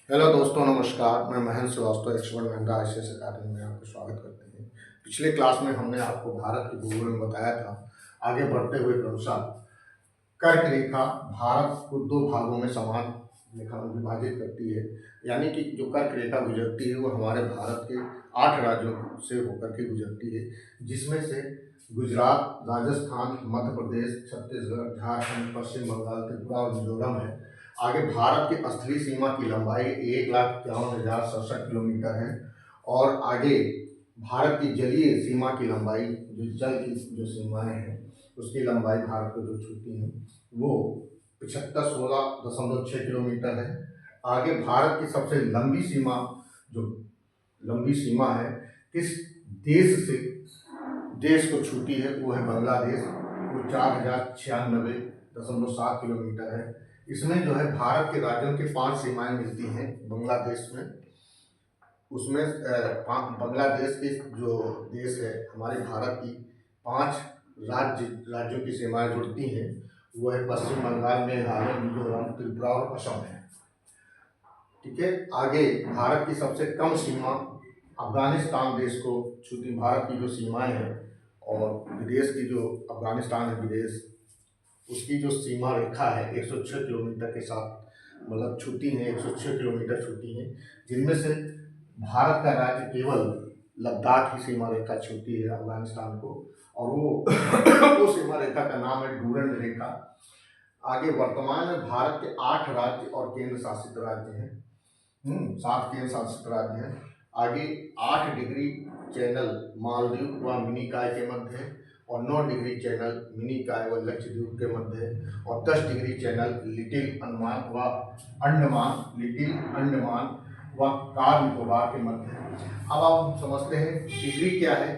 Hello दोस्तों, नमस्कार। मैं महेंद्र श्रीवास्तव एक्सपर्ट महिंद्रा ICS अकादमी में आपका स्वागत करते हैं। पिछले क्लास में हमने आपको भारत के भूगोल में बताया था। आगे बढ़ते हुए क्रमशः कर्क रेखा भारत को दो भागों में समान रेखा में विभाजित करती है। यानी कि जो कर्क रेखा गुजरती है वो हमारे भारत के 8 राज्यों से होकर के गुजरती है, जिसमें से गुजरात, राजस्थान, मध्य प्रदेश, छत्तीसगढ़, झारखंड, पश्चिम बंगाल, त्रिपुरा और मिजोरम है। आगे भारत की स्थलीय सीमा की लंबाई 1,51,067 किलोमीटर है और आगे भारत की जलीय सीमा की लंबाई, जो जल की जो सीमाएं हैं उसकी लंबाई भारत को जो छूती हैं वो 7516.6 किलोमीटर है। आगे भारत की सबसे लंबी सीमा, जो लंबी सीमा है किस देश से देश को छूती है, वो है बांग्लादेश। वो 4096.7 किलोमीटर है। इसमें जो है भारत के राज्यों के 5 सीमाएं मिलती हैं बांग्लादेश में। उसमें बांग्लादेश के जो देश है हमारे भारत की 5 राज्यों की सीमाएं जुड़ती हैं। वो है पश्चिम बंगाल, मेघालय, मिजोरम, त्रिपुरा और असम है। ठीक है। आगे भारत की सबसे कम सीमा अफगानिस्तान देश को छूती, भारत की जो सीमाएं हैं और विदेश की जो अफगानिस्तान है विदेश, उसकी जो सीमा रेखा है 106 किलोमीटर के साथ मतलब छूती हैं, 106 किलोमीटर छूती हैं, जिनमें से भारत का राज्य केवल लद्दाख की सीमा रेखा छूती है अफगानिस्तान को, और वो वो सीमा रेखा का नाम है डूरंड रेखा। आगे वर्तमान में भारत के 8 राज्य और केंद्र शासित राज्य हैं। 7 केंद्र शासित राज्य हैं। आगे 8 डिग्री चैनल मालदीव व मिनीकॉय के मध्य है और 9 डिग्री चैनल मिनीकॉय व लक्षद्वीप के मध्य है और 10 डिग्री चैनल लिटिल अंडमान व कार निकोबार के मध्य है। अब आप समझते हैं डिग्री क्या है।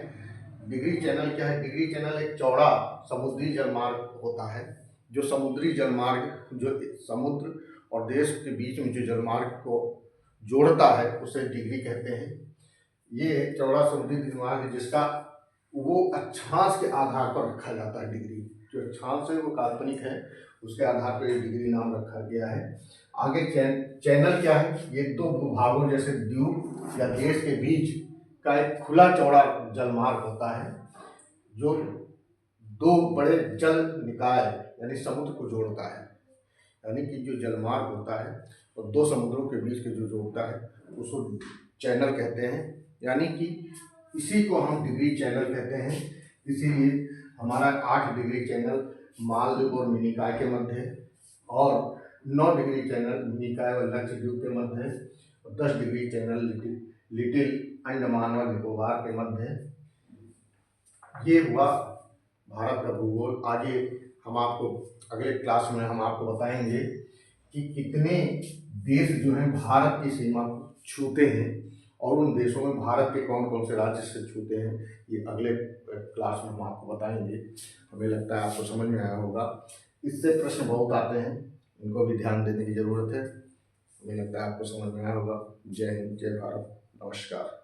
डिग्री चैनल क्या है? डिग्री चैनल एक चौड़ा समुद्री जलमार्ग होता है। जो समुद्री जलमार्ग जो समुद्र और देश के बीच में जो जलमार्ग को जोड़ता है उसे डिग्री कहते हैं। ये एक चौड़ा समुद्री जलमार्ग जिसका वो अक्षांश के आधार पर रखा जाता है। डिग्री जो अक्षांश है वो काल्पनिक है, उसके आधार पर ये डिग्री नाम रखा गया है। आगे चैनल क्या है? ये 2 भूभागों जैसे द्वीप या देश के बीच का एक खुला चौड़ा जलमार्ग होता है जो 2 बड़े जल निकाय यानी समुद्र को जोड़ता है। यानी कि जो जलमार्ग होता है और 2 समुद्रों के बीच के जो जोड़ता है उसको चैनल कहते हैं। यानी कि इसी को हम डिग्री चैनल कहते हैं। इसीलिए हमारा 8 डिग्री चैनल मालदीव और मिनीकॉय के मध्य है और 9 डिग्री चैनल मिनीकॉय व लक्षद्वीप के मध्य है और 10 डिग्री चैनल लिटिल अंडमान और निकोबार के मध्य है। ये हुआ भारत का भूगोल। आगे हम आपको अगले क्लास में हम आपको बताएंगे कि कितने देश जो हैं भारत की सीमा को छूते हैं और उन देशों में भारत के कौन कौन से राज्य से छूते हैं, ये अगले क्लास में हम आपको बताएंगे। हमें लगता है आपको समझ में आया होगा। इससे प्रश्न बहुत आते हैं, इनको भी ध्यान देने की ज़रूरत है। हमें लगता है आपको समझ में आया होगा। जय हिंद, जय भारत, नमस्कार।